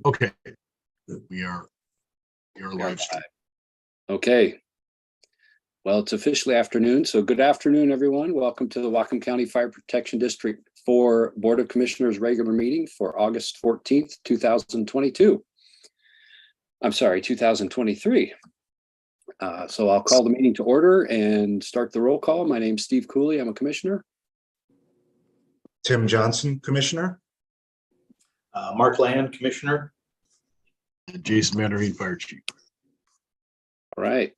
Okay, we are live stream. Okay. Well, it's officially afternoon, so good afternoon, everyone. Welcome to the Whatcom County Fire Protection District 4 Board of Commissioners regular meeting for August 14th, 2022. I'm sorry, 2023. So I'll call the meeting to order and start the roll call. My name's Steve Cooley. I'm a commissioner. Tim Johnson, Commissioner. Mark Land, Commissioner. And Jason Mandarine, Fire Chief. All right.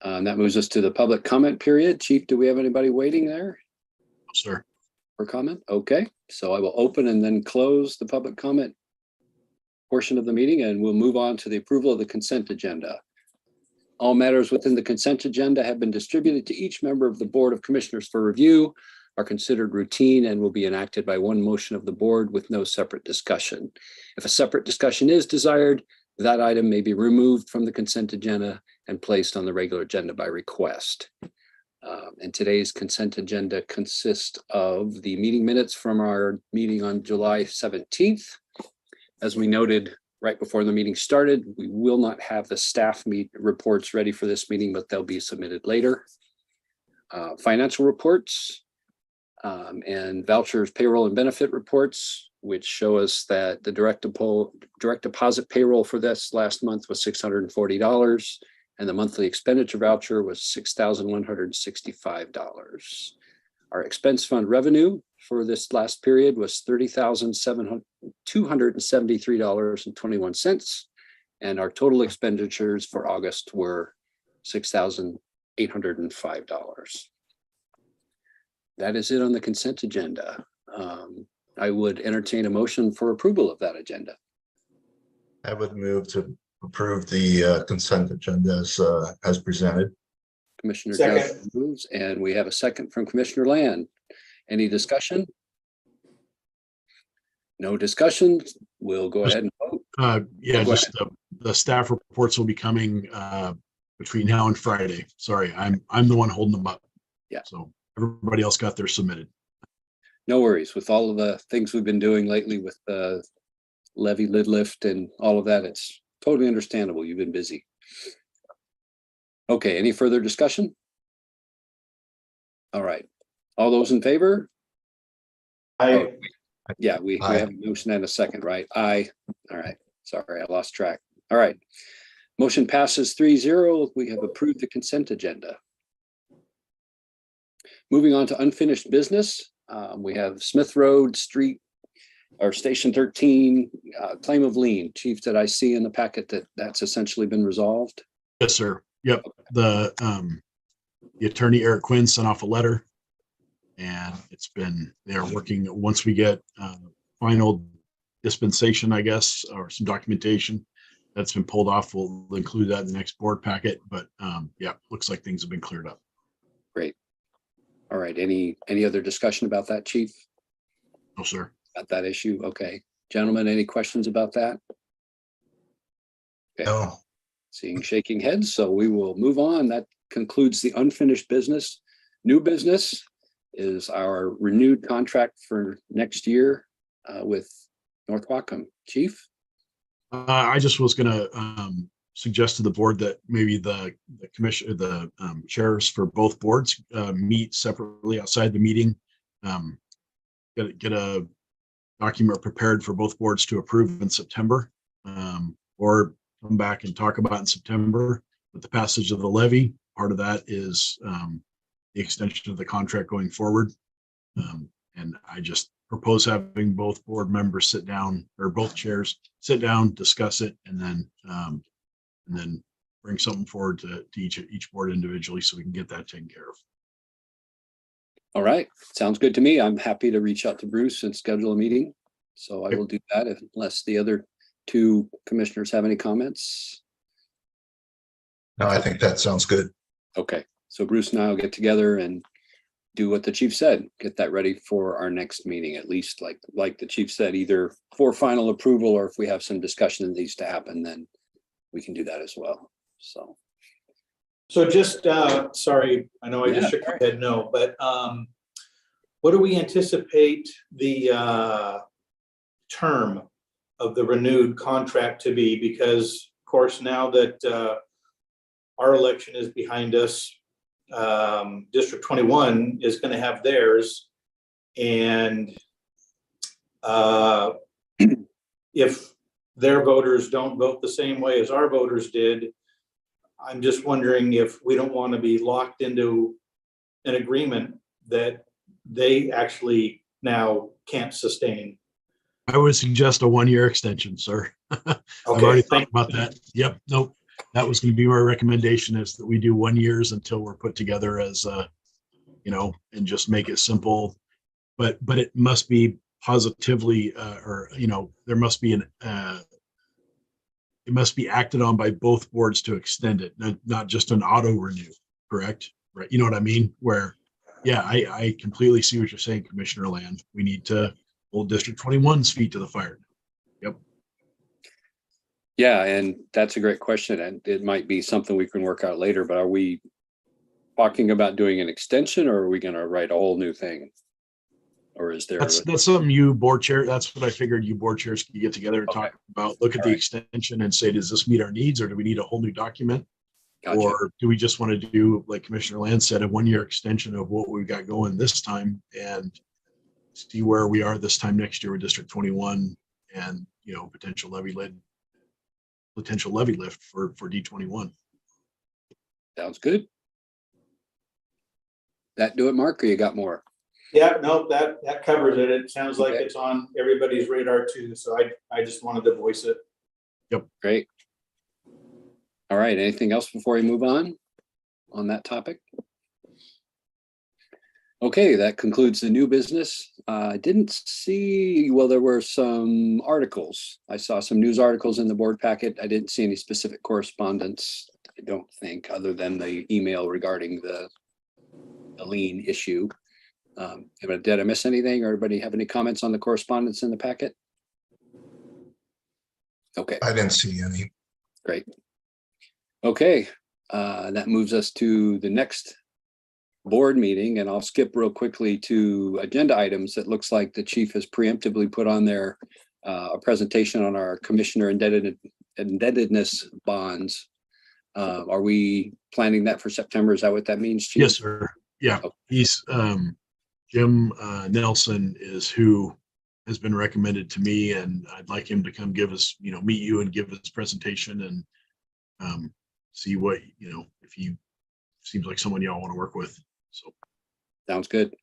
And that moves us to the public comment period. Chief, do we have anybody waiting there Sir. for comment? Okay, so I will open and then close the public comment portion of the meeting, and we'll move on to the approval of the consent agenda. All matters within the consent agenda have been distributed to each member of the Board of Commissioners for review, are considered routine, and will be enacted by one motion of the board with no separate discussion. If a separate discussion is desired, that item may be removed from the consent agenda and placed on the regular agenda by request. And today's consent agenda consists of the meeting minutes from our meeting on July 17th. As we noted right before the meeting started, we will not have the staff reports ready for this meeting, but they'll be submitted later. Financial reports and vouchers, payroll and benefit reports, which show us that the direct deposit payroll for this last month was $640, and the monthly expenditure voucher was $6,165. Our expense fund revenue for this last period was $30,273.21, and our total expenditures for August were $6,805. That is it on the consent agenda. I would entertain a motion for approval of that agenda. I would move to approve the consent agenda as presented. Commissioner Second. Johnson moves, and we have a second from Commissioner Land. Any discussion? No discussion. We'll go ahead and vote. Yeah, just the staff reports will be coming between now and Friday. Sorry, I'm the one holding them up. Yeah. So everybody else got theirs submitted. No worries. With all of the things we've been doing lately with the levy lid lift and all of that, it's totally understandable. You've been busy. Okay, any further discussion? All right. All those in favor? Aye. Yeah, we have a motion and a second, right? Aye. All right. Sorry, I lost track. All right. Motion passes 3-0. We have approved the consent agenda. Moving on to unfinished business. We have Smith Road Street or Station 13 claim of lien. Chief, did I see in the packet that that's essentially been resolved? Yes, sir. Yep. The attorney Eric Quinn sent off a letter, and they're working. Once we get final dispensation, I guess, or some documentation that's been pulled off, we'll include that in the next board packet. But yeah, looks like things have been cleared up. Great. All right. Any other discussion about that, Chief? No, sir. About that issue? Okay. Gentlemen, any questions about that? Okay. No. Seeing shaking heads, so we will move on. That concludes the unfinished business. New business is our renewed contract for next year with North Whatcom. Chief? I just was going to suggest to the board that maybe the commission, the chairs for both boards meet separately outside the meeting. Get a document prepared for both boards to approve in September, or come back and talk about in September. With the passage of the levy, part of that is the extension of the contract going forward. And I just propose having both board members sit down, or both chairs sit down, discuss it, and then bring something forward to each board individually so we can get that taken care of. All right. Sounds good to me. I'm happy to reach out to Bruce and schedule a meeting. So I will do that unless the other two commissioners have any comments. No, I think that sounds good. Okay. So Bruce and I will get together and do what the chief said, get that ready for our next meeting, at least like the chief said, either for final approval, or if we have some discussion that needs to happen, then we can do that as well. So just, sorry, I know I just shook my head no, but what do we anticipate the term of the renewed contract to be? Because, of course, now that our election is behind us, District 21 is going to have theirs. And if their voters don't vote the same way as our voters did, I'm just wondering if we don't want to be locked into an agreement that they actually now can't sustain. I would suggest a 1-year extension, sir. I've already thought about that. Yep. Nope. That was going to be my recommendation, is that we do 1 year until we're put together as and just make it simple. But it must be positively, there must be it must be acted on by both boards to extend it, not just an auto renew, correct? Right. You know what I mean? Where, yeah, I completely see what you're saying, Commissioner Land. We need to hold District 21's feet to the fire. Yep. Yeah, and that's a great question, and it might be something we can work out later, but are we talking about doing an extension, or are we going to write a whole new thing? Or is there? That's something you board chair, that's what I figured you board chairs could get together and talk about, look at the extension and say, does this meet our needs, or do we need a whole new document? Gotcha. Or do we just want to do, like Commissioner Land said, a 1 year extension of what we've got going this time and see where we are this time next year with District 21 and, potential levy lift for D21. Sounds good. That do it, Mark, or you got more? Yeah, no, that covers it. It sounds like it's on everybody's radar too. So I just wanted to voice it. Yep. Great. All right. Anything else before we move on that topic? Okay, that concludes the new business. I didn't see, well, there were some articles. I saw some news articles in the board packet. I didn't see any specific correspondence, I don't think, other than the email regarding the lien issue. Did I miss anything, or everybody have any comments on the correspondence in the packet? Okay. I didn't see any. Great. Okay, that moves us to the next board meeting, and I'll skip real quickly to agenda items. It looks like the chief has preemptively put on there a presentation on our commissioner indebtedness bonds. Are we planning that for September? Is that what that means, Chief? Yes, sir. Yeah, okay. He's Jim Nelson is who has been recommended to me, and I'd like him to come give us, meet you and give his presentation and see what, if he seems like someone y'all want to work with. So sounds good.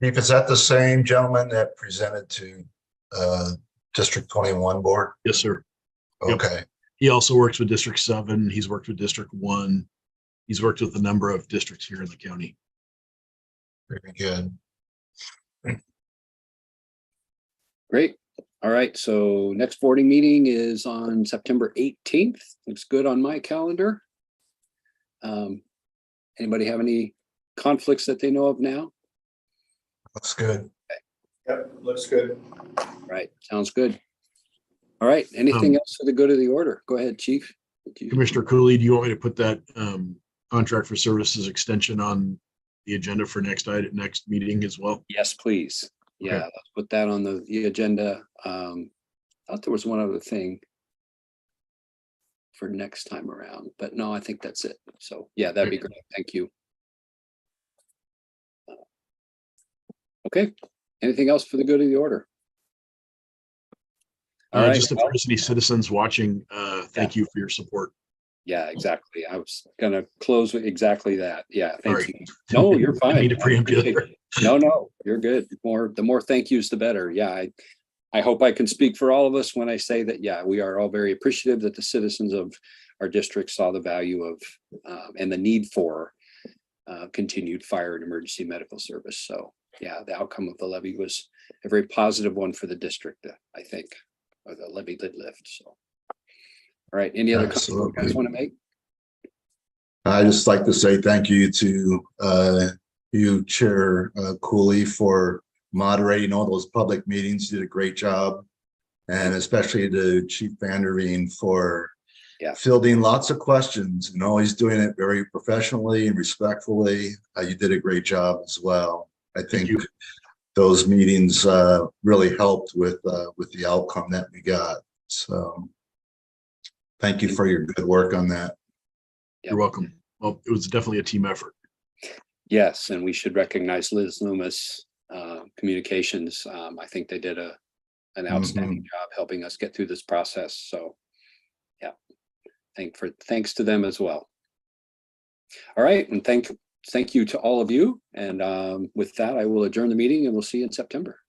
Chief, is that the same gentleman that presented to District 21 board? Yes, sir. Okay. Yep. He also works with District 7. He's worked with District 1. He's worked with a number of districts here in the county. Very good. Great. All right. So next boarding meeting is on September 18th. Looks good on my calendar. Anybody have any conflicts that they know of now? Looks good. Okay. Yep, looks good. Right. Sounds good. All right. Anything else for the good of the order? Go ahead, Chief. Commissioner Cooley, do you want me to put that contract for services extension on the agenda for next meeting as well? Yes, please. Yeah, okay. Let's put that on the agenda. I thought there was one other thing for next time around, but no, I think that's it. So yeah, that'd be great. Thank you. Okay. Anything else for the good of the order? All right. Just if there's any citizens watching, thank you for your support. Yeah, exactly. I was going to close with exactly that. Yeah, thank you. No, No, you're fine. I need to preempt you. No, you're good. The more thank yous, the better. Yeah, I hope I can speak for all of us when I say that, yeah, we are all very appreciative that the citizens of our district saw the value of and the need for continued fire and emergency medical service. So yeah, the outcome of the levy was a very positive one for the district, I think, or the levy did lift. So, all right, any other comments you guys want to make? I just like to say thank you to you, Chair Cooley, for moderating all those public meetings. You did a great job, and especially to Chief Vanderveen for fielding lots of questions and always doing it very professionally and respectfully. You did a great job as well. I think those meetings really helped with the outcome that we got. So thank you for your good work on that. You're welcome. Well, it was definitely a team effort. Yes, and we should recognize Liz Loomis, Communications. I think they did an outstanding job helping us get through this process. So, yeah, thanks to them as well. All right, and thank you to all of you. And with that, I will adjourn the meeting, and we'll see you in September.